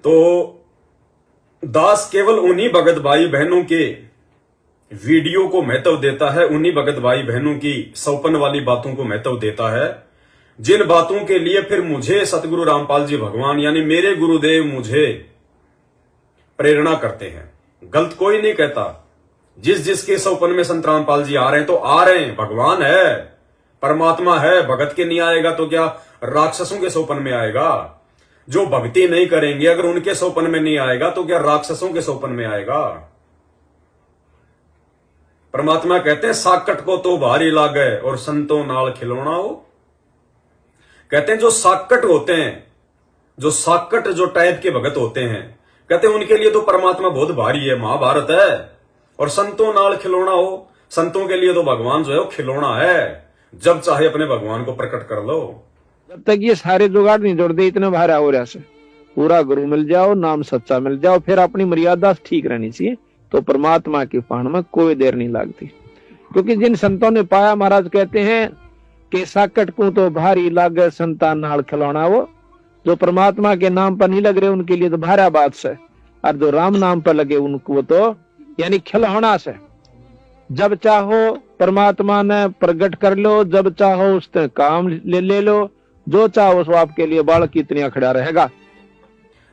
तो दास केवल उन्हीं भगत भाई बहनों के वीडियो को महत्व देता है, उन्हीं भगत भाई बहनों की सौपन वाली बातों को महत्व देता है, जिन बातों के लिए फिर मुझे सतगुरु रामपाल जी भगवान यानी मेरे गुरुदेव मुझे प्रेरणा करते हैं। गलत कोई नहीं कहता। जिस जिसके सौपन में संत रामपाल जी आ रहे हैं तो आ रहे हैं, भगवान है, परमात्मा है। भगत के नहीं आएगा तो क्या राक्षसों के सौपन में आएगा? जो भक्ति नहीं करेंगे अगर उनके सौपन में नहीं आएगा तो क्या राक्षसों के सौपन में आएगा? परमात्मा कहते हैं साकट को तो भारी लागे और संतों नाल खिलौना हो। कहते हैं जो साकट होते हैं, जो साकट जो टाइप के भगत होते हैं, कहते हैं उनके लिए तो परमात्मा बहुत भारी है, महाभारत है। और संतों नाल खिलौना हो, संतों के लिए तो भगवान जो है वो खिलौना है, जब चाहे अपने भगवान को प्रकट कर लो। जब तक ये सारे जुगाड़ नहीं जोड़ दे इतने भारा हो रहा से, पूरा गुरु मिल जाओ, नाम सच्चा मिल जाओ, फिर अपनी मर्यादा ठीक रहनी चाहिए, तो परमात्मा की पाण में कोई देर नहीं लगती। क्योंकि जिन संतों ने पाया, महाराज कहते हैं कि साकट को तो भारी लागे संतान नाल खिलौना वो। जो परमात्मा के नाम पर नहीं लग रहे उनके लिए तो भारा बात से, और जो राम नाम पर लगे उनको तो यानी खिलौना से। जब चाहो परमात्मा ने प्रकट कर लो, जब चाहो उससे काम ले लो, जो चाहो वो आपके लिए बालक की इतनी खड़ा रहेगा।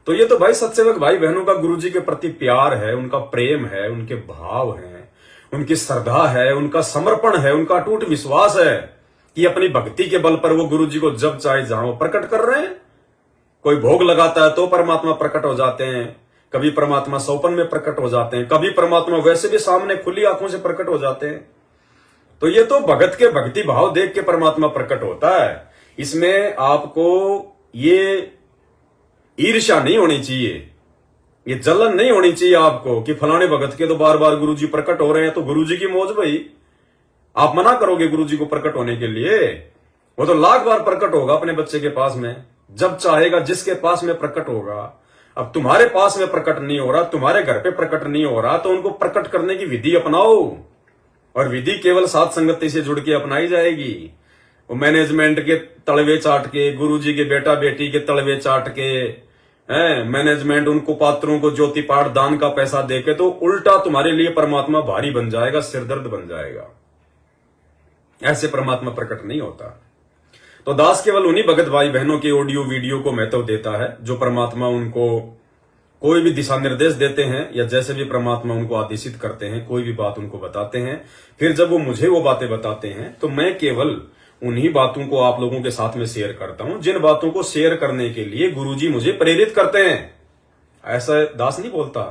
तो ये तो भाई सत्सेवक भाई बहनों का गुरुजी के प्रति प्यार है, उनका प्रेम है, उनके भाव है, उनकी श्रद्धा है, उनका समर्पण है, उनका अटूट विश्वास है कि अपनी भक्ति के बल पर वो गुरुजी को जब चाहे जहां वो प्रकट कर रहे हैं। कोई भोग लगाता है तो परमात्मा प्रकट हो जाते हैं, कभी परमात्मा सौपन में प्रकट हो जाते हैं, कभी परमात्मा वैसे भी सामने खुली आंखों से प्रकट हो जाते हैं। तो ये तो भगत के भक्ति भाव देख के परमात्मा प्रकट होता है। इसमें आपको ये ईर्ष्या नहीं होनी चाहिए, ये जलन नहीं होनी चाहिए आपको कि फलाने भगत के तो बार बार गुरुजी प्रकट हो रहे हैं तो गुरुजी की मौज भाई। आप मना करोगे गुरुजी को प्रकट होने के लिए? वो तो लाख बार प्रकट होगा अपने बच्चे के पास में, जब चाहेगा जिसके पास में प्रकट होगा। अब तुम्हारे पास में प्रकट नहीं हो रहा, तुम्हारे घर पे प्रकट नहीं हो रहा, तो उनको प्रकट करने की विधि अपनाओ। और विधि केवल साथ संगति से जुड़ के अपनाई जाएगी। वो मैनेजमेंट के तलवे चाट के, गुरुजी के बेटा बेटी के तलवे चाट के, मैनेजमेंट उनको पात्रों को ज्योति पाठ दान का पैसा देके, तो उल्टा तुम्हारे लिए परमात्मा भारी बन जाएगा, सिरदर्द बन जाएगा। ऐसे परमात्मा प्रकट नहीं होता। तो दास केवल उन्हीं भगत भाई बहनों के ऑडियो वीडियो को महत्व देता है जो परमात्मा उनको कोई भी दिशा निर्देश देते हैं, या जैसे भी परमात्मा उनको आदेशित करते हैं, कोई भी बात उनको बताते हैं, फिर जब वो मुझे वो बातें बताते हैं तो मैं केवल उन्हीं बातों को आप लोगों के साथ में शेयर करता हूं जिन बातों को शेयर करने के लिए गुरुजी मुझे प्रेरित करते हैं। ऐसा दास नहीं बोलता,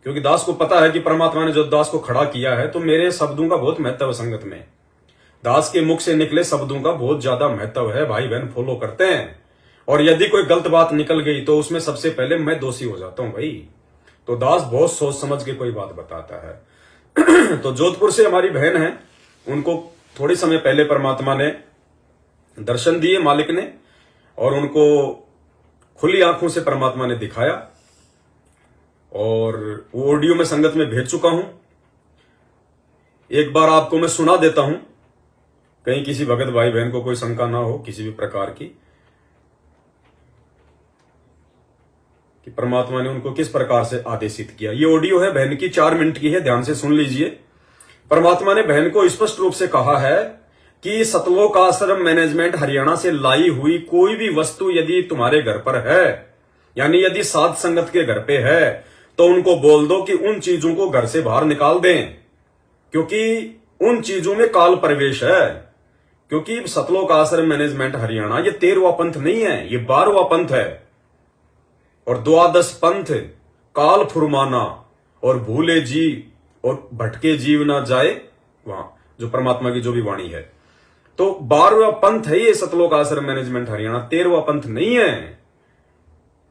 क्योंकि दास को पता है कि परमात्मा ने जो दास को खड़ा किया है, तो मेरे शब्दों का बहुत महत्व है संगत में। दास के मुख से निकले शब्दों का बहुत ज्यादा महत्व है, भाई बहन फॉलो करते हैं। और यदि कोई गलत बात निकल गई तो उसमें सबसे पहले मैं दोषी हो जाता हूं भाई। तो दास बहुत सोच समझ के कोई बात बताता है। तो जोधपुर से हमारी बहन है, उनको थोड़ी समय पहले परमात्मा ने दर्शन दिए, मालिक ने, और उनको खुली आंखों से परमात्मा ने दिखाया, और वो ऑडियो में संगत में भेज चुका हूं। एक बार आपको मैं सुना देता हूं, कहीं किसी भगत भाई बहन को कोई शंका ना हो किसी भी प्रकार की, कि परमात्मा ने उनको किस प्रकार से आदेशित किया। ये ऑडियो है बहन की, 4 मिनट की है, ध्यान से सुन लीजिए। परमात्मा ने बहन को स्पष्ट रूप से कहा है कि सतलोक आश्रम मैनेजमेंट हरियाणा से लाई हुई कोई भी वस्तु यदि तुम्हारे घर पर है, यानी यदि साध संगत के घर पे है, तो उनको बोल दो कि उन चीजों को घर से बाहर निकाल दें, क्योंकि उन चीजों में काल प्रवेश है। क्योंकि सतलोक आश्रम मैनेजमेंट हरियाणा ये 13वां पंथ नहीं है, ये 12वां पंथ है। और द्वादश पंथ काल फुरमाना, और भूले जी और भटके जीव ना जाए वहां, जो परमात्मा की जो भी वाणी है। तो 12वां पंथ है ये सतलोक आश्रम मैनेजमेंट हरियाणा, 13वां पंथ नहीं है।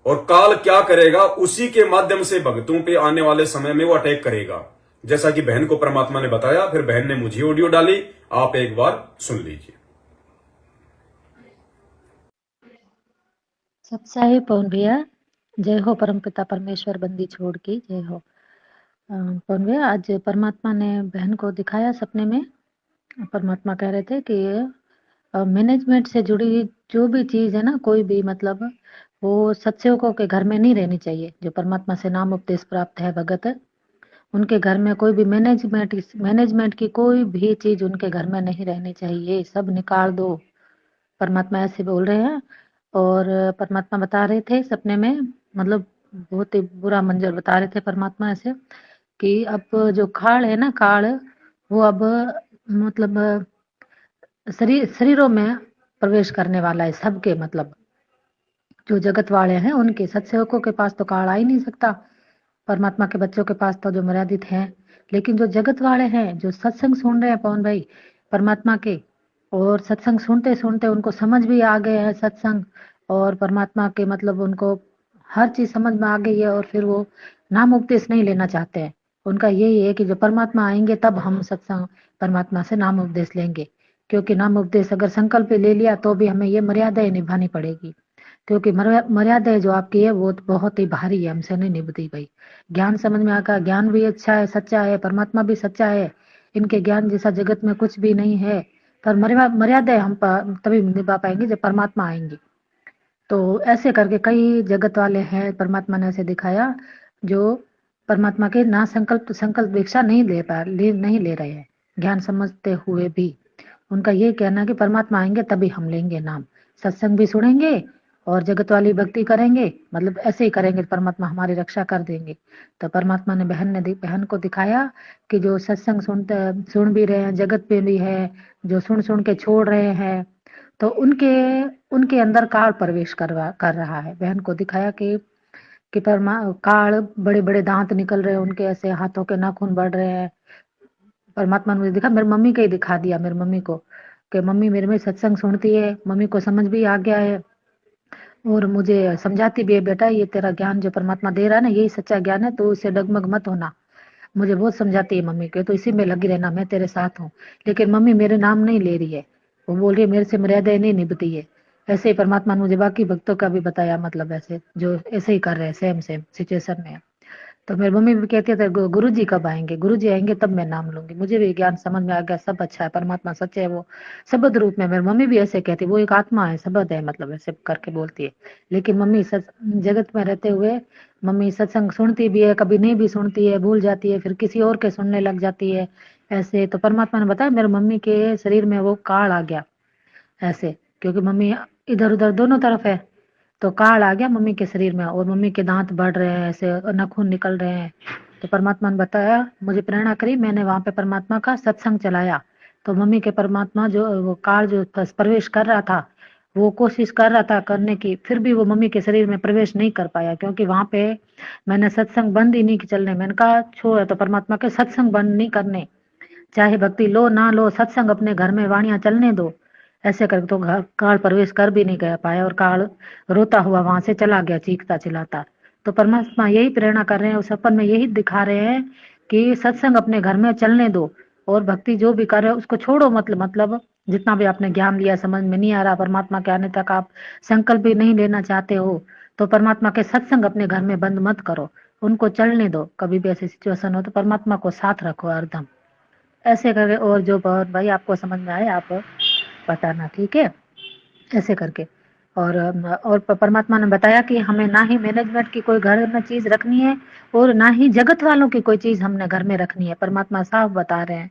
और काल क्या करेगा, उसी के माध्यम से भक्तों पे आने वाले समय में वो अटैक करेगा, जैसा कि बहन को परमात्मा ने बताया। फिर बहन ने मुझे ऑडियो डाली, आप एक बार सुन लीजिए। सत्साई पवन भैया, जय हो परमपिता परमेश्वर, बंदी छोड़ की जय हो। पवन भैया, आज परमात्मा ने बहन को दिखाया सपने में। परमात्मा कह रहे थे कि मैनेजमेंट से जुड़ी जो भी चीज है ना, कोई भी मतलब वो सत्सेवकों के घर में नहीं रहनी चाहिए। जो परमात्मा से नाम उपदेश प्राप्त है भगत, उनके घर में कोई भी मैनेजमेंट की कोई भी चीज उनके घर में नहीं रहनी चाहिए, सब निकाल दो। परमात्मा ऐसे बोल रहे हैं। और परमात्मा बता रहे थे सपने में, मतलब बहुत ही बुरा मंजर बता रहे थे परमात्मा ऐसे, कि अब जो काल है ना, काल वो अब मतलब शरीरों में प्रवेश करने वाला है सबके, मतलब जो जगत वाले हैं उनके। सत्सेवकों के पास तो काल आ ही नहीं सकता, परमात्मा के बच्चों के पास तो जो मर्यादित हैं। लेकिन जो जगत वाले हैं, जो सत्संग सुन रहे हैं पवन भाई परमात्मा के, और सत्संग सुनते सुनते उनको समझ भी आ गए है सत्संग और परमात्मा के, मतलब उनको हर चीज समझ में आ गई है, और फिर वो नाम उपदेश नहीं लेना चाहते हैं। उनका यही है कि जो परमात्मा आएंगे तब हम सत्संग परमात्मा से नाम उपदेश लेंगे, क्योंकि नाम उपदेश अगर संकल्प ले लिया तो भी हमें ये मर्यादाएं निभानी पड़ेगी, क्योंकि मर्यादाएं जो आपकी है वो तो बहुत ही भारी है, हमसे नहीं निभती भाई। ज्ञान समझ में आकर, ज्ञान भी अच्छा है, सच्चा है, परमात्मा भी सच्चा है, इनके ज्ञान जैसा जगत में कुछ भी नहीं है। पर मर्यादाएं हम तभी निभा पाएंगे जब परमात्मा आएंगे। तो ऐसे करके कई जगत वाले हैं, परमात्मा ने ऐसे दिखाया जो परमात्मा के ना संकल्प भिक्षा नहीं ले रहे हैं, ज्ञान समझते हुए भी। उनका ये कहना है कि परमात्मा आएंगे तभी हम लेंगे नाम, सत्संग भी सुनेंगे और जगत वाली भक्ति करेंगे, मतलब ऐसे ही करेंगे परमात्मा हमारी रक्षा कर देंगे। तो परमात्मा ने बहन को दिखाया कि जो सत्संग सुन भी रहे हैं, जगत पे भी है, जो सुन सुन के छोड़ रहे हैं, तो उनके उनके अंदर काल प्रवेश कर रहा है। बहन को दिखाया कि काल, बड़े बड़े दांत निकल रहे हैं उनके, ऐसे हाथों के नाखून बढ़ रहे हैं। परमात्मा ने मुझे दिखा, मेरी मम्मी का ही दिखा दिया, मेरी मम्मी को, कि मम्मी मेरे में सत्संग सुनती है, मम्मी को समझ भी आ गया है और मुझे समझाती भी है, बेटा ये तेरा ज्ञान जो परमात्मा दे रहा है ना, यही सच्चा ज्ञान है, तो उससे डगमग मत होना। मुझे बहुत समझाती है मम्मी के, तो इसी में लगी रहना, मैं तेरे साथ हूँ। लेकिन मम्मी मेरे नाम नहीं ले रही है, वो बोल रही है मेरे से मर्यादाएं नहीं निभती है। ऐसे ही परमात्मा ने मुझे बाकी भक्तों का भी बताया, मतलब ऐसे जो ऐसे ही कर रहे हैं, सेम सेम सिचुएशन में। तो मेरी मम्मी भी कहती है गुरु जी कब आएंगे, गुरु जी आएंगे तब मैं नाम लूंगी। मुझे भी ज्ञान समझ में आ गया, सब अच्छा है, परमात्मा सच्चे है, वो शब्द रूप में। मेरी मम्मी भी ऐसे कहती, वो एक आत्मा है, शब्द है, मतलब ऐसे करके बोलती है। लेकिन मम्मी जगत में रहते हुए मम्मी सत्संग सुनती भी है, कभी नहीं भी सुनती है, भूल जाती है, फिर किसी और के सुनने लग जाती है ऐसे। तो परमात्मा ने बताया मेरे मम्मी के शरीर में वो काल आ गया ऐसे, क्योंकि मम्मी इधर उधर दोनों तरफ है, तो काल आ गया मम्मी के शरीर में, और मम्मी के दांत बढ़ रहे हैं, ऐसे नाखून निकल रहे हैं। तो परमात्मा ने बताया, मुझे प्रेरणा करी, मैंने वहां पे परमात्मा का सत्संग चलाया। तो मम्मी के परमात्मा जो वो काल जो प्रवेश कर रहा था, वो कोशिश कर रहा था करने की, फिर भी वो मम्मी के शरीर में प्रवेश नहीं कर पाया, क्योंकि वहां पे मैंने सत्संग बंद ही नहीं चलने। मैंने कहा छोड़, तो परमात्मा के सत्संग बंद नहीं करने, चाहे भक्ति लो ना लो, सत्संग अपने घर में वाणियां चलने दो। ऐसे करके तो काल प्रवेश कर भी नहीं गया पाया, और काल रोता हुआ वहां से चला गया, चीखता चिल्लाता। तो परमात्मा यही प्रेरणा कर रहे हैं, उस सपन में यही दिखा रहे हैं कि सत्संग अपने घर में चलने दो, और भक्ति जो भी कर रहे हो उसको छोड़ो। मतलब जितना भी आपने ज्ञान लिया समझ में नहीं आ रहा, परमात्मा के आने तक आप संकल्प भी नहीं लेना चाहते हो, तो परमात्मा के सत्संग अपने घर में बंद मत करो, उनको चलने दो। कभी भी ऐसी सिचुएशन हो तो परमात्मा को साथ रखो हरदम, ऐसे करके। और जो बहुत भाई आपको समझ में आए आप बताना, ठीक है, ऐसे करके। और परमात्मा ने बताया कि हमें ना ही मैनेजमेंट की कोई घर में चीज रखनी है, और ना ही जगत वालों की कोई चीज हमने घर में रखनी है। परमात्मा साफ बता रहे हैं।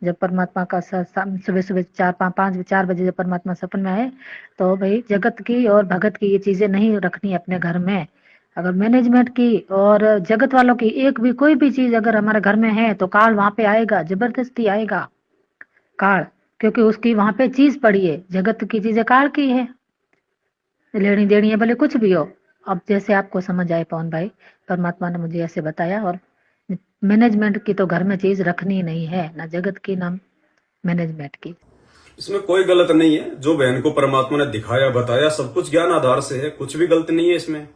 जब परमात्मा का सुबह सुबह 4-5-4 बजे जब परमात्मा सपन में आए, तो भाई जगत की और भगत की ये चीजें नहीं रखनी है अपने घर में। अगर मैनेजमेंट की और जगत वालों की एक भी कोई भी चीज अगर हमारे घर में है, तो काल वहां पे आएगा, जबरदस्ती आएगा काल, क्योंकि उसकी वहां पे चीज पड़ी है। जगत की चीजें काल की है, लेनी देनी है, भले कुछ भी हो। अब जैसे आपको समझ आए पवन भाई, परमात्मा ने मुझे ऐसे बताया। और मैनेजमेंट की तो घर में चीज रखनी नहीं है, ना जगत की ना मैनेजमेंट की। इसमें कोई गलत नहीं है, जो बहन को परमात्मा ने दिखाया बताया सब कुछ ज्ञान आधार से है, कुछ भी गलत नहीं है इसमें।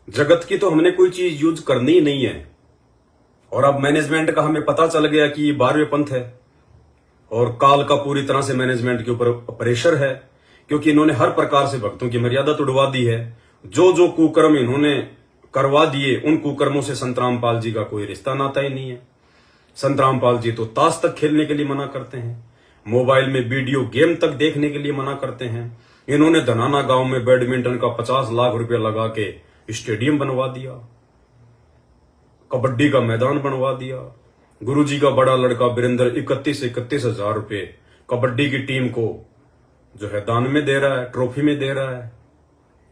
जगत की तो हमने कोई चीज यूज करनी ही नहीं है। और अब मैनेजमेंट का हमें पता चल गया कि ये 12वें पंथ है, और काल का पूरी तरह से मैनेजमेंट के ऊपर प्रेशर है, क्योंकि इन्होंने हर प्रकार से भक्तों की मर्यादा तोड़वा दी है। जो जो कुकर्म इन्होंने करवा दिए, उन कुकर्मों से संत रामपाल जी का कोई रिश्ता नाता ही नहीं है। संत रामपाल जी तो ताश तक खेलने के लिए मना करते हैं। मोबाइल में वीडियो गेम तक देखने के लिए मना करते हैं। इन्होंने धनाना गांव में बैडमिंटन का 50 लाख रुपया लगा के स्टेडियम बनवा दिया, कबड्डी का मैदान बनवा दिया। गुरुजी का बड़ा लड़का वीरेंद्र 31 हजार रुपए कबड्डी की टीम को जो है दान में दे रहा है, ट्रॉफी में दे रहा है।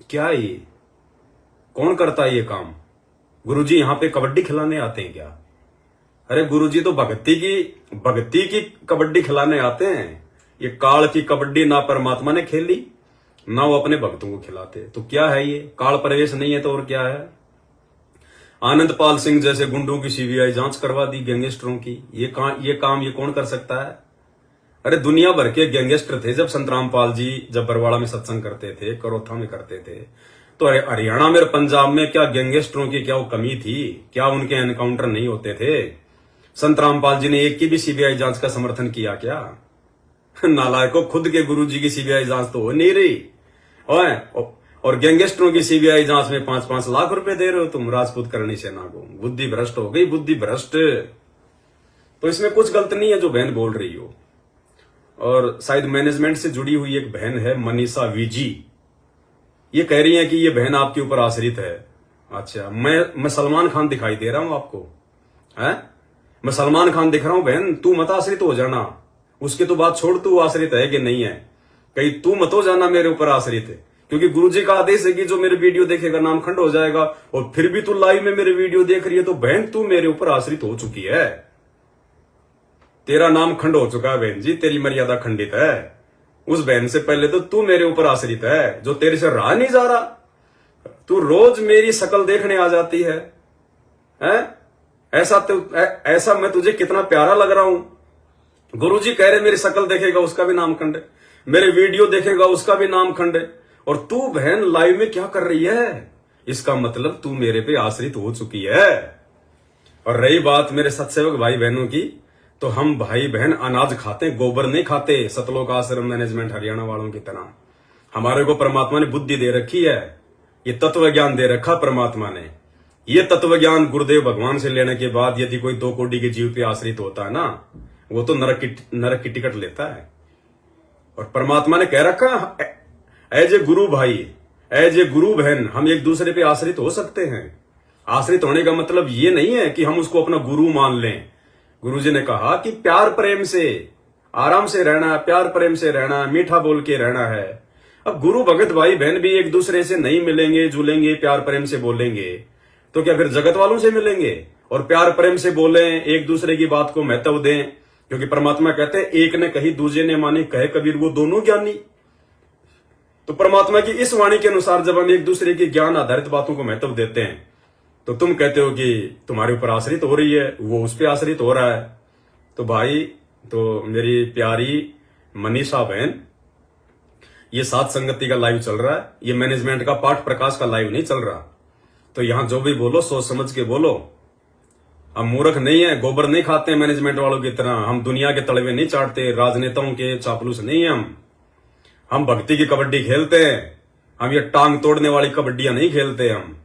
क्या ये कौन करता है ये काम? गुरुजी यहां पे कबड्डी खिलाने आते हैं क्या? अरे गुरुजी तो भक्ति की कबड्डी खिलाने आते हैं। ये काल की कबड्डी ना परमात्मा ने खेली ना वो अपने भक्तों को खिलाते। तो क्या है ये? काल प्रवेश नहीं है तो और क्या है? आनंद पाल सिंह जैसे गुंडों की सीबीआई जांच करवा दी, गैंगस्टरों की। ये काम कौन कर सकता है? अरे दुनिया भर के गैंगस्टर थे जब संत रामपाल जी जब बरवाड़ा में सत्संग करते थे, करोथा में करते थे, तो अरे हरियाणा में और पंजाब में क्या गैंगस्टरों की क्या वो कमी थी? क्या उनके एनकाउंटर नहीं होते थे? संत रामपाल जी ने एक की भी सीबीआई जांच का समर्थन किया क्या? नालायकों, खुद के गुरुजी की सीबीआई जांच तो हो नहीं रही और गैंगस्टरों की सीबीआई जांच में 5-5 लाख रुपए दे रहे हो तुम राजपूत करणी सेना को। बुद्धि भ्रष्ट हो गई, बुद्धि भ्रष्ट। तो इसमें कुछ गलत नहीं है जो बहन बोल रही हो। और शायद मैनेजमेंट से जुड़ी हुई एक बहन है मनीषा वीजी, ये कह रही है कि ये बहन आपके ऊपर आश्रित है। अच्छा, मैं सलमान खान दिखाई दे रहा हूं आपको? है मैं सलमान खान दिख रहा हूं? बहन तू मत आश्रित हो जाना, उसकी तो बात छोड़, तू आश्रित है कि नहीं है, कहीं तू मत हो जाना मेरे ऊपर आश्रित है। क्योंकि गुरुजी का आदेश है कि जो मेरे वीडियो देखेगा नाम खंड हो जाएगा। और फिर भी तू लाइव में मेरे वीडियो देख रही है, तो बहन तू मेरे ऊपर आश्रित हो चुकी है, तेरा नाम खंड हो चुका है बहन जी, तेरी मर्यादा खंडित है। उस बहन से पहले तो तू मेरे ऊपर आश्रित है, जो तेरे से रहा नहीं जा रहा। तू रोज मेरी शक्ल देखने आ जाती है, ऐसा मैं तुझे कितना प्यारा लग रहा हूं। गुरुजी कह रहे मेरी शक्ल देखेगा उसका भी नाम खंड है, मेरे वीडियो देखेगा उसका भी नाम खंड है। और तू बहन लाइव में क्या कर रही है? इसका मतलब तू मेरे पे आश्रित हो चुकी है। और रही बात मेरे सत्सेवक भाई बहनों की, तो हम भाई बहन अनाज खाते, गोबर नहीं खाते। सतलोक आश्रम मैनेजमेंट हरियाणा वालों की तरह हमारे को परमात्मा ने बुद्धि दे रखी है, ये तत्व ज्ञान दे रखा परमात्मा ने। ये तत्व ज्ञान गुरुदेव भगवान से लेने के बाद यदि कोई 2 कोटि के जीव पे आश्रित होता है ना, वो तो नरक की टिकट लेता है। और परमात्मा ने कह रखा एज ए गुरु भाई, एज ए गुरु बहन, हम एक दूसरे पे आश्रित हो सकते हैं। आश्रित होने का मतलब ये नहीं है कि हम उसको अपना गुरु मान लें। गुरुजी ने कहा कि प्यार प्रेम से आराम से रहना है, प्यार प्रेम से रहना है, मीठा बोल के रहना है। अब गुरु भगत भाई बहन भी एक दूसरे से नहीं मिलेंगे, जुलेंगे, प्यार प्रेम से बोलेंगे, तो क्या फिर जगत वालों से मिलेंगे और प्यार प्रेम से बोलें, एक दूसरे की बात को महत्व दें? क्योंकि परमात्मा कहते हैं एक ने कही दूसरे ने मानी, कहे कबीर वो दोनों ज्ञानी। तो परमात्मा की इस वाणी के अनुसार जब हम एक दूसरे की ज्ञान आधारित बातों को महत्व देते हैं, तो तुम कहते हो कि तुम्हारे ऊपर आश्रित हो रही है, वो उस पर आश्रित हो रहा है। तो भाई, तो मेरी प्यारी मनीषा बहन, ये सात संगति का लाइव चल रहा है, ये मैनेजमेंट का पाठ प्रकाश का लाइव नहीं चल रहा। तो यहां जो भी बोलो सोच समझ के बोलो। हम मूर्ख नहीं है, गोबर नहीं खाते हैं मैनेजमेंट वालों की तरह, हम दुनिया के तलवे नहीं चाटते, राजनेताओं के चापलूस नहीं है हम भक्ति की कबड्डी खेलते हैं। हम ये टांग तोड़ने वाली कबड्डियां नहीं खेलते। हम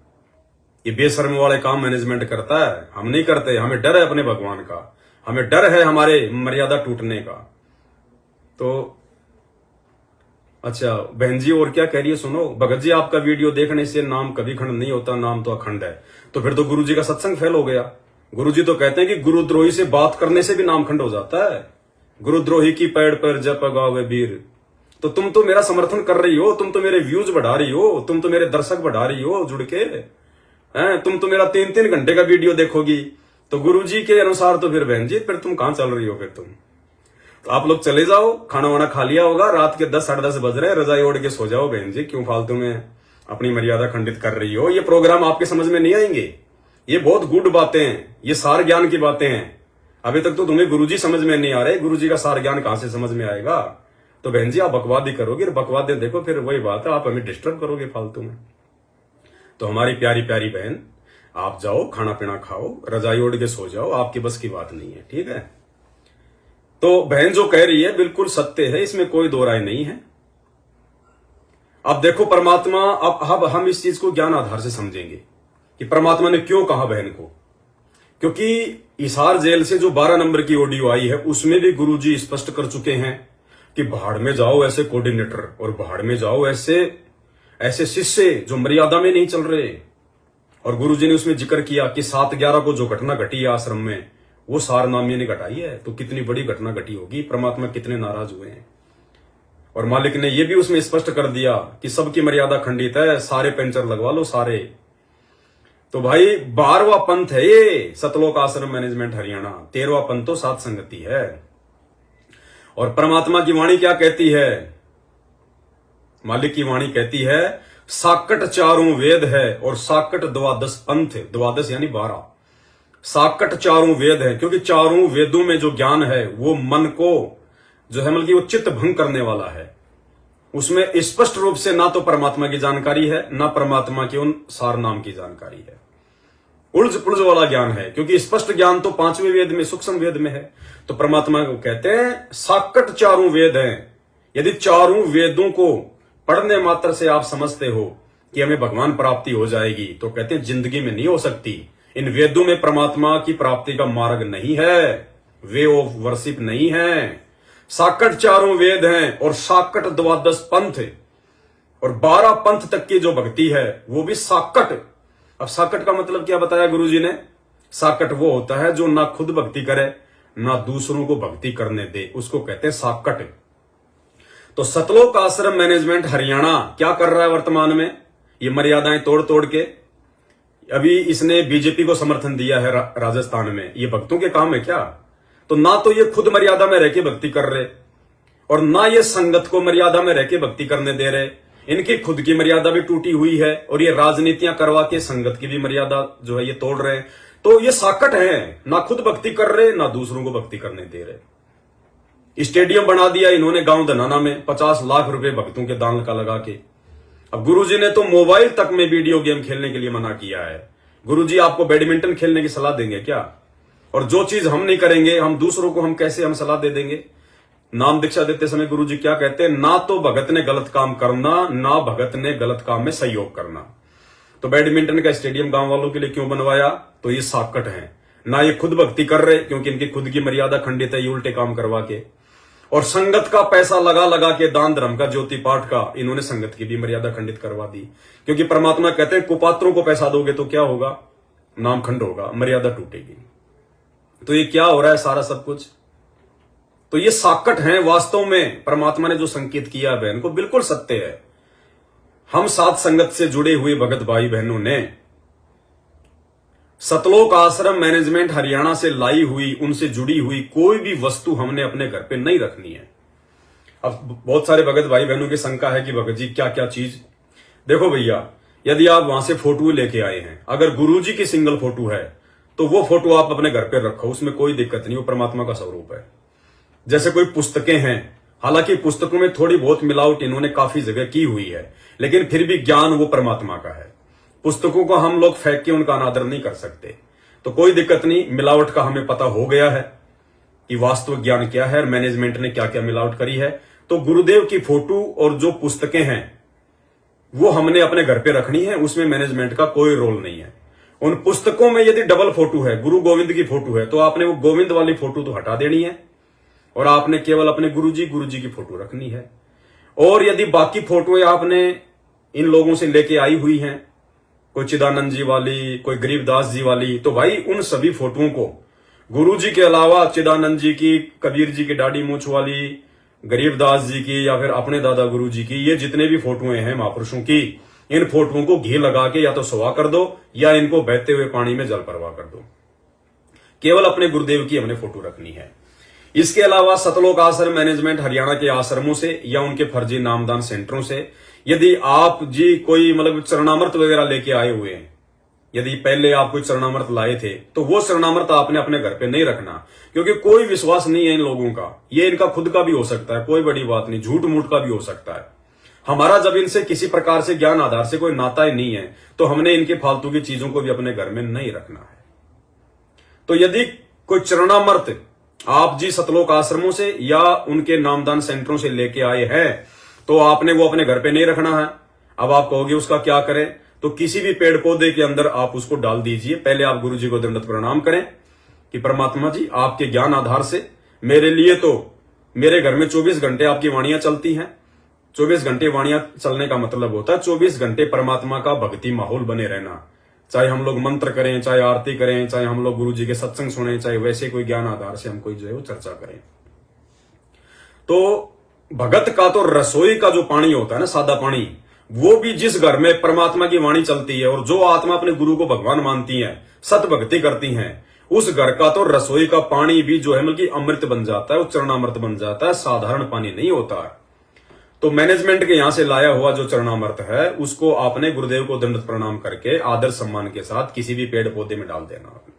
ये बेशर्म वाले काम मैनेजमेंट करता है, हम नहीं करते। हमें डर है अपने भगवान का, हमें डर है हमारे मर्यादा टूटने का। तो अच्छा बहन जी और क्या कह रही है सुनो। भगत जी आपका वीडियो देखने से नाम कभी खंड नहीं होता, नाम तो अखंड है। तो फिर तो गुरुजी का सत्संग फेल हो गया। गुरुजी तो कहते हैं कि गुरुद्रोही से बात करने से भी नाम खंड हो जाता है। गुरुद्रोही की पैड़ पर जप गावे वीर। तो तुम तो मेरा समर्थन कर रही हो, तुम तो मेरे व्यूज बढ़ा रही हो, तुम तो मेरे दर्शक बढ़ा रही हो जुड़ के, तुम तो मेरा 3-3 घंटे का वीडियो देखोगी। तो गुरुजी के अनुसार तो फिर बहन जी फिर तुम कहां चल रही हो? फिर तुम तो आप लोग चले जाओ, खाना वाना खा लिया होगा, रात के 10-10:30 बज रहे हैं, रजाई ओढ़ के सो जाओ बहन जी। क्यों फालतू में अपनी मर्यादा खंडित कर रही हो? ये प्रोग्राम आपके समझ में नहीं आएंगे। ये बहुत गुड बातें हैं, ये सार ज्ञान की बातें हैं। अभी तक तो तुम्हें गुरुजी समझ में नहीं आ रहे, गुरुजी का सार ज्ञान कहां से समझ में आएगा? तो बहन जी आप बकवादी करोगे, बकवादे देखो, फिर वही बात है, आप हमें डिस्टर्ब करोगे फालतू में। तो हमारी प्यारी प्यारी बहन, आप जाओ, खाना पीना खाओ, रजाई ओढ़ के सो जाओ, आपकी बस की बात नहीं है, ठीक है? तो बहन जो कह रही है बिल्कुल सत्य है, इसमें कोई दो राय नहीं है। अब देखो परमात्मा, अब हम इस चीज को ज्ञान आधार से समझेंगे कि परमात्मा ने क्यों कहा बहन को। क्योंकि हिसार जेल से जो 12 नंबर की ऑडियो आई है उसमें भी गुरुजी स्पष्ट कर चुके हैं कि भाड़ में जाओ ऐसे कोऑर्डिनेटर और भाड़ में जाओ ऐसे शिष्य जो मर्यादा में नहीं चल रहे। और गुरुजी ने उसमें जिक्र किया कि 7/11 को जो घटना घटी है आश्रम में वो सारनामिया ने घटाई है, तो कितनी बड़ी घटना घटी होगी, परमात्मा कितने नाराज हुए हैं। और मालिक ने यह भी उसमें स्पष्ट कर दिया कि सबकी मर्यादा खंडित है, सारे पेंचर लगवा लो सारे। तो भाई 12वां पंथ है ये सतलोक आश्रम मैनेजमेंट हरियाणा, 13वां पंथ तो सात संगति है। और परमात्मा की वाणी क्या कहती है, मालिक की वाणी कहती है साकट चारों वेद है और साकट द्वादश पंथ, द्वादश यानी 12, साकट चारों वेद है, क्योंकि चारों वेदों में जो ज्ञान है वो मन को जो है मतलब वो चित्त भंग करने वाला है। उसमें स्पष्ट रूप से ना तो परमात्मा की जानकारी है ना परमात्मा के उन सार नाम की जानकारी है, उलझ पुलझ वाला ज्ञान है। क्योंकि स्पष्ट ज्ञान तो 5वें वेद में सूक्ष्म वेद में है। तो परमात्मा को कहते हैं साकट चारों वेद हैं। यदि चारों वेदों को पढ़ने मात्र से आप समझते हो कि हमें भगवान प्राप्ति हो जाएगी, तो कहते हैं जिंदगी में नहीं हो सकती। इन वेदों में परमात्मा की प्राप्ति का मार्ग नहीं है, वे ऑफ वर्शिप नहीं है। साकट चारों वेद हैं और साकट द्वादश पंथ, और 12 पंथ तक की जो भक्ति है वो भी साकट। अब साकट का मतलब क्या बताया गुरुजी ने, साकट वो होता है जो ना खुद भक्ति करे ना दूसरों को भक्ति करने दे, उसको कहते हैं साकट। तो सतलोक आश्रम मैनेजमेंट हरियाणा क्या कर रहा है वर्तमान में, ये मर्यादाएं तोड़ तोड़ के। अभी इसने बीजेपी को समर्थन दिया है राजस्थान में, ये भक्तों के काम है क्या? तो ना तो ये खुद मर्यादा में रह के भक्ति कर रहे और ना ये संगत को मर्यादा में रह के भक्ति करने दे रहे। इनकी खुद की मर्यादा भी टूटी हुई है और ये राजनीतियां करवा के संगत की भी मर्यादा जो है ये तोड़ रहे हैं। तो ये साकट है, ना खुद भक्ति कर रहे ना दूसरों को भक्ति करने दे रहे। स्टेडियम बना दिया इन्होंने गांव धनाना में 50 लाख रुपए भक्तों के दान का लगा के। अब गुरुजी ने तो मोबाइल तक में वीडियो गेम खेलने के लिए मना किया है। गुरुजी आपको बैडमिंटन खेलने की सलाह देंगे क्या? और जो चीज हम नहीं करेंगे हम दूसरों को हम कैसे सलाह दे देंगे? नाम दीक्षा देते समय गुरुजी क्या कहते हैं, ना तो भगत ने गलत काम करना ना भगत ने गलत काम में सहयोग करना। तो बैडमिंटन का स्टेडियम गांव वालों के लिए क्यों बनवाया? तो ये साकट है, ना ये खुद भक्ति कर रहे क्योंकि इनकी खुद की मर्यादा खंडित है, ये उल्टे काम करवा के। और संगत का पैसा लगा लगा के दान धर्म का ज्योति पाठ का इन्होंने संगत की भी मर्यादा खंडित करवा दी। क्योंकि परमात्मा कहते हैं कुपात्रों को पैसा दोगे तो क्या होगा, नाम खंड होगा, मर्यादा टूटेगी। तो ये क्या हो रहा है सारा सब कुछ? तो ये साकट है वास्तव में। परमात्मा ने जो संकेत किया बहन को बिल्कुल सत्य है। हम साथ संगत से जुड़े हुए भगत भाई बहनों ने सतलोक आश्रम मैनेजमेंट हरियाणा से लाई हुई, उनसे जुड़ी हुई कोई भी वस्तु हमने अपने घर पे नहीं रखनी है। अब बहुत सारे भगत भाई बहनों की शंका है कि भगत जी क्या क्या चीज। देखो भैया, यदि आप वहां से फोटो लेके आए हैं, अगर गुरुजी की सिंगल फोटो है तो वो फोटो आप अपने घर पे रखो, उसमें कोई दिक्कत नहीं, वो परमात्मा का स्वरूप है। जैसे कोई पुस्तकें हैं, हालांकि पुस्तकों में थोड़ी बहुत मिलावट इन्होंने काफी जगह की हुई है, लेकिन फिर भी ज्ञान वो परमात्मा का है। पुस्तकों को हम लोग फेंक के उनका अनादर नहीं कर सकते। तो कोई दिक्कत नहीं, मिलावट का हमें पता हो गया है कि वास्तविक ज्ञान क्या है और मैनेजमेंट ने क्या क्या मिलावट करी है। तो गुरुदेव की फोटो और जो पुस्तकें हैं वो हमने अपने घर पे रखनी है, उसमें मैनेजमेंट का कोई रोल नहीं है। उन पुस्तकों में यदि डबल फोटो है, गुरु गोविंद की फोटो है, तो आपने वो गोविंद वाली फोटो तो हटा देनी है और आपने केवल अपने गुरुजी की फोटो रखनी है। और यदि बाकी फोटोएं आपने इन लोगों से लेके आई हुई हैं, कोई चिदानंद जी वाली, कोई गरीबदास जी वाली, तो भाई उन सभी फोटोओं को गुरुजी के अलावा चिदानंद जी की, कबीर जी की दाढ़ी मूंछ वाली, गरीबदास जी की या फिर अपने दादा गुरु जी की, ये जितने भी फोटोएं हैं महापुरुषों की, इन फोटोओं को घी लगा के या तो सुहा कर दो या इनको बहते हुए पानी में जल प्रवाह कर दो। केवल अपने गुरुदेव की हमने फोटो रखनी है। इसके अलावा सतलोक आश्रम मैनेजमेंट हरियाणा के आश्रमों से या उनके फर्जी नामदान सेंटरों से यदि आप जी कोई मतलब चरणामृत वगैरह लेके आए हुए हैं, यदि पहले आप कोई चरणामृत लाए थे, तो वो चरणामृत आपने अपने घर पे नहीं रखना, क्योंकि कोई विश्वास नहीं है इन लोगों का। ये इनका खुद का भी हो सकता है, कोई बड़ी बात नहीं, झूठ मूठ का भी हो सकता है। हमारा जब इनसे किसी प्रकार से ज्ञान आधार से कोई नाता ही नहीं है, तो हमने इनके फालतू की चीजों को भी अपने घर में नहीं रखना है। तो यदि कोई चरणामृत आप जी सतलोक आश्रमों से या उनके नामदान सेंटरों से लेके आए हैं, तो आपने वो अपने घर पे नहीं रखना है। अब आप कहोगे उसका क्या करें? तो किसी भी पेड़ पौधे के अंदर आप उसको डाल दीजिए। पहले आप गुरु जी को दंडवत प्रणाम करें कि परमात्मा जी आपके ज्ञान आधार से मेरे लिए तो मेरे घर में 24 घंटे आपकी वाणियां चलती हैं। 24 घंटे वाणियां चलने का मतलब होता है 24 घंटे परमात्मा का भक्ति माहौल बने रहना। चाहे हम लोग मंत्र करें, चाहे आरती करें, चाहे हम लोग गुरु जी के सत्संग सुने, चाहे वैसे कोई ज्ञान आधार से हम कोई जो है वो चर्चा करें। तो भगत का तो रसोई का जो पानी होता है ना, सादा पानी, वो भी जिस घर में परमात्मा की वाणी चलती है और जो आत्मा अपने गुरु को भगवान मानती है, सत भक्ति करती हैं, उस घर का तो रसोई का पानी भी जो है मतलब अमृत बन जाता है, वो चरणामृत बन जाता है, साधारण पानी नहीं होता है। तो मैनेजमेंट के यहां से लाया हुआ जो चरणामृत है उसको आपने गुरुदेव को दंडवत प्रणाम करके आदर सम्मान के साथ किसी भी पेड़ पौधे में डाल देना आपने।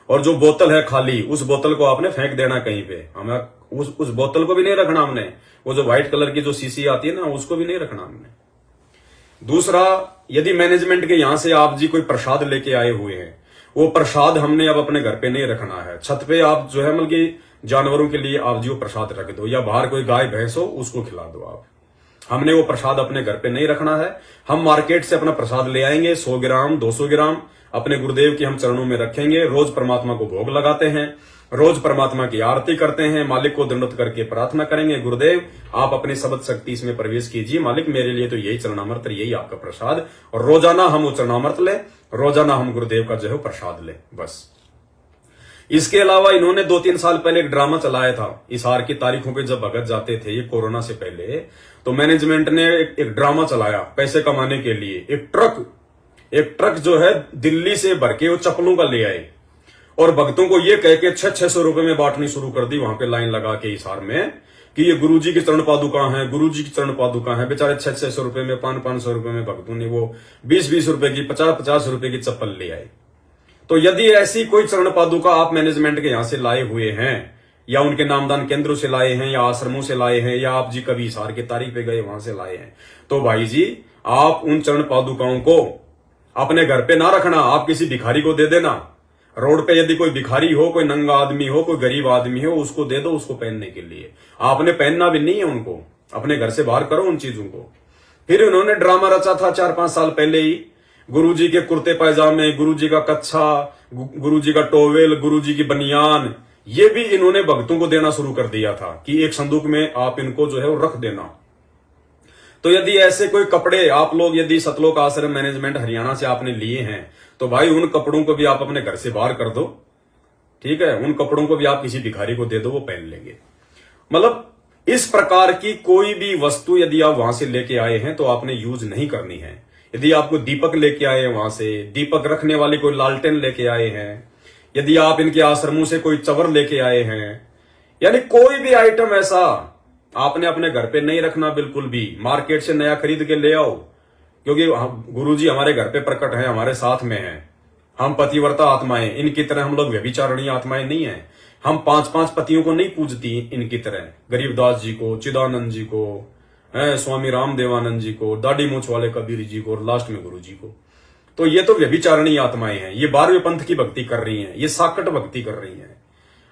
और जो बोतल है खाली, उस बोतल को आपने फेंक देना कहीं पे। हमें उस बोतल को भी नहीं रखना हमने, वो जो व्हाइट कलर की जो शीशी आती है ना, उसको भी नहीं रखना हमने। दूसरा, यदि मैनेजमेंट के यहां से आप जी कोई प्रसाद लेके आए हुए हैं, वो प्रसाद हमने अब अपने घर पे नहीं रखना है। छत पे आप जो है मतलब कि जानवरों के लिए आप जी वो प्रसाद रख दो, या बाहर कोई गाय भैंस हो उसको खिला दो आप। हमने वो प्रसाद अपने घर पे नहीं रखना है। हम मार्केट से अपना प्रसाद ले आएंगे, 100 ग्राम 200 ग्राम अपने गुरुदेव के हम चरणों में रखेंगे। रोज परमात्मा को भोग लगाते हैं, रोज परमात्मा की आरती करते हैं, मालिक को दंडवत करके प्रार्थना करेंगे, गुरुदेव आप अपनी सबद शक्ति इसमें प्रवेश कीजिए, मालिक मेरे लिए तो यही चरणामृत, यही आपका प्रसाद। और रोजाना हम वो चरणामृत ले, रोजाना हम गुरुदेव का जो है प्रसाद ले, बस। इसके अलावा इन्होंने 2-3 साल पहले एक ड्रामा चलाया था। इशार की तारीखों पे जब भगत जाते थे, ये कोरोना से पहले, तो मैनेजमेंट ने एक ड्रामा चलाया पैसे कमाने के लिए। एक ट्रक जो है दिल्ली से भर के वो चप्पलों का ले आए और भक्तों को ये कह के 600 रुपए में बांटनी शुरू कर दी वहां पे लाइन लगा के हिसार में कि ये गुरुजी की चरण पादुका है, गुरुजी की चरण पादुका है। बेचारे 600 रुपए में, 500 रुपए में भक्तों ने वो 20 रुपए की, 50 रुपए की चप्पल ले आए। तो यदि ऐसी कोई चरण पादुका आप मैनेजमेंट के यहां से लाए हुए हैं, या उनके नामदान केंद्रों से लाए हैं, या आश्रमों से लाए हैं, या आप जी कभी हिसार की तारीख पे गए वहां से लाए हैं, तो भाई जी आप उन चरण पादुकाओं को अपने घर पे ना रखना, आप किसी भिखारी को दे देना। रोड पे यदि कोई भिखारी हो, कोई नंगा आदमी हो, कोई गरीब आदमी हो, उसको दे दो, उसको पहनने के लिए। आपने पहनना भी नहीं है उनको, अपने घर से बाहर करो उन चीजों को। फिर उन्होंने ड्रामा रचा था 4-5 साल पहले ही, गुरुजी के कुर्ते पैजामे, गुरुजी का कच्छा, गुरुजी का टोवेल, गुरुजी की बनियान, ये भी इन्होंने भक्तों को देना शुरू कर दिया था कि एक संदूक में आप इनको जो है वो रख देना। तो यदि ऐसे कोई कपड़े आप लोग यदि सतलोक आश्रम मैनेजमेंट हरियाणा से आपने लिए हैं, तो भाई उन कपड़ों को भी आप अपने घर से बाहर कर दो, ठीक है। उन कपड़ों को भी आप किसी भिखारी को दे दो, वो पहन लेंगे। मतलब इस प्रकार की कोई भी वस्तु यदि आप वहां से लेके आए हैं तो आपने यूज नहीं करनी है। यदि आपको दीपक लेके आए हैं वहां से, दीपक रखने वाली कोई लालटेन लेके आए हैं, यदि आप इनके आश्रमों से कोई चवर लेके आए हैं, यानी कोई भी आइटम ऐसा आपने अपने घर पे नहीं रखना बिल्कुल भी। मार्केट से नया खरीद के ले आओ, क्योंकि गुरुजी हमारे घर पे प्रकट है, हमारे साथ में है। हम पतिव्रता आत्माएं, इनकी तरह हम लोग व्यभिचारणीय आत्माएं नहीं है। हम 5-5 पतियों को नहीं पूजती इनकी तरह, गरीबदास जी को, चिदानंद जी को, स्वामी रामदेवानंद जी को, दाढ़ी मूछ वाले कबीर जी को, और लास्ट में गुरु जी को। तो ये तो व्यभिचारणीय आत्माएं हैं, ये 12वें पंथ की भक्ति कर रही हैं, ये साकट भक्ति कर रही हैं।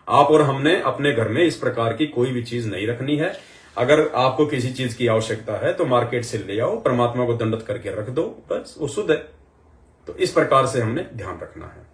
आप और हमने अपने घर में इस प्रकार की कोई भी चीज नहीं रखनी है। अगर आपको किसी चीज की आवश्यकता है तो मार्केट से ले आओ, परमात्मा को दंडवत करके रख दो, बस वो शुद्ध है। तो इस प्रकार से हमने ध्यान रखना है।